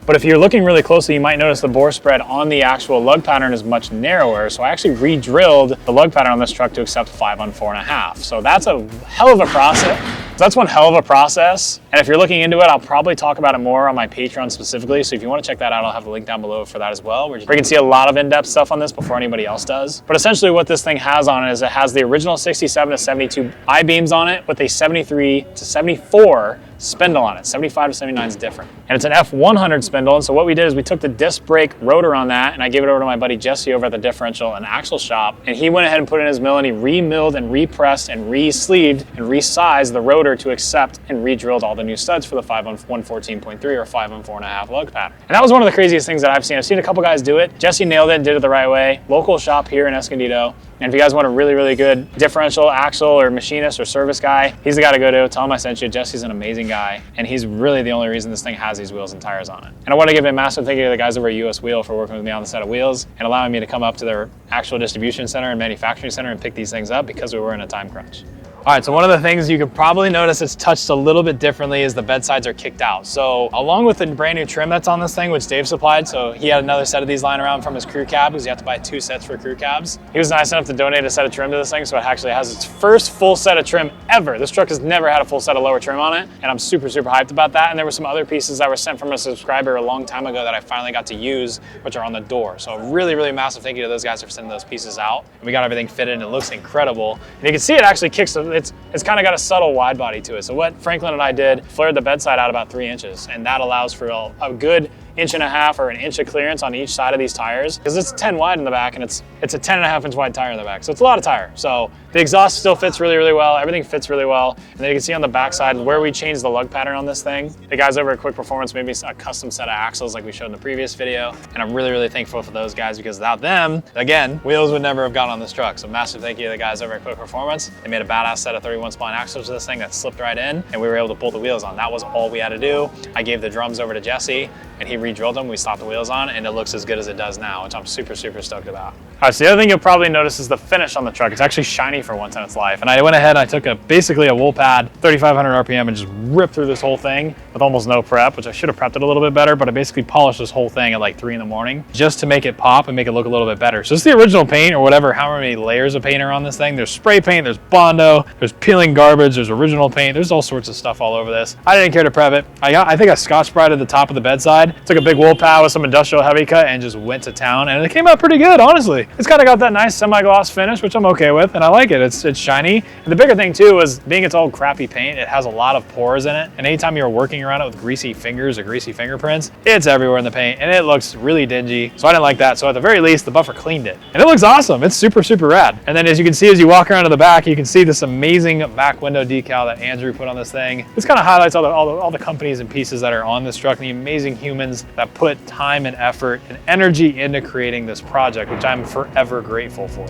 but if you're looking really closely, you might notice the bore spread on the actual lug pattern is much narrower. So I actually re-drilled the lug pattern on this truck to accept 5 on 4.5. So that's a hell of a process. That's one hell of a process. And if you're looking into it, I'll probably talk about it more on my Patreon specifically. So if you want to check that out, I'll have the link down below for that as well, where you can see a lot of in-depth stuff on this before anybody else does. But essentially what this thing has on it is it has the original 67 to 72 I-beams on it with a 73 to 74 spindle on it. 75 to 79 is different. And it's an F100 spindle. And so what we did is we took the disc brake rotor on that, and I gave it over to my buddy Jesse over at the differential and axle shop. And he went ahead and put in his mill, and he re-milled and repressed and re-sleeved and resized the rotor to accept and re-drilled all the new studs for the 5 on 114.3 or 5 on 4.5 lug pattern. And that was one of the craziest things that I've seen. I've seen a couple guys do it. Jesse nailed it and did it the right way. Local shop here in Escondido. And if you guys want a really, really good differential, axle, or machinist or service guy, he's the guy to go to. Tell him I sent you. Jesse's an amazing guy, and he's really the only reason this thing has these wheels and tires on it. And I want to give a massive thank you to the guys over at US Wheel for working with me on the set of wheels and allowing me to come up to their actual distribution center and manufacturing center and pick these things up because we were in a time crunch. All right, so one of the things you could probably notice it's touched a little bit differently is the bed sides are kicked out. So along with the brand new trim that's on this thing, which Dave supplied, so he had another set of these lying around from his crew cab because you have to buy 2 sets for crew cabs. He was nice enough to donate a set of trim to this thing, so it actually has its first full set of trim ever. This truck has never had a full set of lower trim on it, and I'm super, super hyped about that. And there were some other pieces that were sent from a subscriber a long time ago that I finally got to use, which are on the door. So a really, really massive thank you to those guys for sending those pieces out. And we got everything fitted, and it looks incredible. And you can see it actually kicks, it's kind of got a subtle wide body to it. So what Franklin and I did, flared the bedside out about 3 inches, and that allows for a good 1.5 or 1 inch of clearance on each side of these tires, because it's 10 wide in the back and it's a 10.5 inch wide tire in the back. So it's a lot of tire. So the exhaust still fits really, really well. Everything fits really well. And then you can see on the back side where we changed the lug pattern on this thing. The guys over at Quick Performance made me a custom set of axles like we showed in the previous video. And I'm really, really thankful for those guys, because without them, again, wheels would never have gone on this truck. So massive thank you to the guys over at Quick Performance. They made a badass set of 31 spline axles to this thing that slipped right in, and we were able to pull the wheels on. That was all we had to do. I gave the drums over to Jesse, and he re-drilled them. We stopped the wheels on, and it looks as good as it does now, which I'm super, super stoked about. All right, so the other thing you'll probably notice is the finish on the truck. It's actually shiny for once in its life. And I went ahead and I took basically a wool pad, 3,500 RPM, and just ripped through this whole thing with almost no prep, which I should have prepped it a little bit better, but I basically polished this whole thing at like 3 in the morning just to make it pop and make it look a little bit better. So it's the original paint or whatever, however many layers of paint are on this thing. There's spray paint, there's Bondo, there's peeling garbage, there's original paint, there's all sorts of stuff all over this. I didn't care to prep it. I think I Scotch-Brite at the top of the bedside, took a big wool pad with some industrial heavy cut and just went to town, and it came out pretty good, honestly. It's kind of got that nice semi-gloss finish, which I'm okay with, and I like it. It's shiny. And the bigger thing too is, being it's all crappy paint, it has a lot of pores in it, and anytime you're working around it with greasy fingers or greasy fingerprints, it's everywhere in the paint, and it looks really dingy. So I didn't like that. So at the very least, the buffer cleaned it, and it looks awesome. It's super, super rad. And then as you can see, as you walk around to the back, you can see this amazing back window decal that Andrew put on this thing. This kind of highlights all the companies and pieces that are on this truck, and the amazing humans that put time and effort and energy into creating this project, which I'm forever grateful for.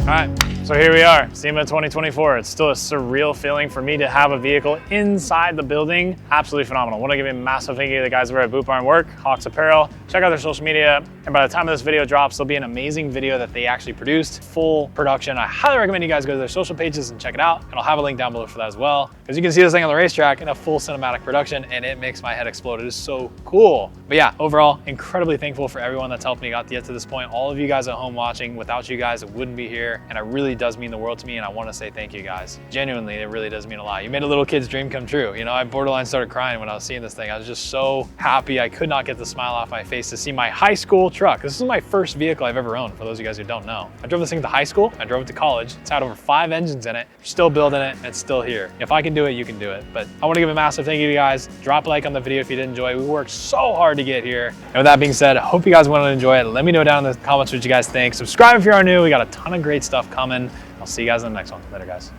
All right, So here we are, SEMA 2024. It's still a surreal feeling for me to have a vehicle inside the building. Absolutely phenomenal. I want to give a massive thank you to the guys over at Boot Barn Work, Hawks Apparel. Check out their social media. And by the time this video drops, there'll be an amazing video that they actually produced, full production. I highly recommend you guys go to their social pages and check it out. And I'll have a link down below for that as well. Because you can see this thing on the racetrack in a full cinematic production and it makes my head explode. It is so cool. But yeah, overall, incredibly thankful for everyone that's helped me get to this point. All of you guys at home watching, without you guys, it wouldn't be here. And it really does mean the world to me. And I want to say thank you guys. Genuinely, it really does mean a lot. You made a little kid's dream come true. You know, I borderline started crying when I was seeing this thing. I was just so happy. I could not get the smile off my face to see my high school truck. This is my first vehicle I've ever owned, for those of you guys who don't know. I drove this thing to high school. I drove it to college. It's had over 5 engines in it. We're still building it, and it's still here. If I can do it, you can do it. But I want to give a massive thank you to you guys. Drop a like on the video if you did enjoy. We worked so hard to get here. And with that being said, I hope you guys want to enjoy it. Let me know down in the comments what you guys think. Subscribe if you are new. We got a ton of great stuff coming. I'll see you guys in the next one. Later, guys.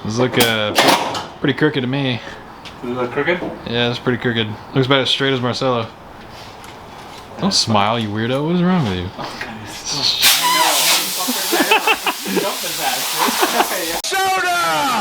This look pretty crooked to me. Does it look crooked? Yeah, it's pretty crooked. Looks about as straight as Marcelo. Don't smile, you weirdo. What is wrong with you? Soda!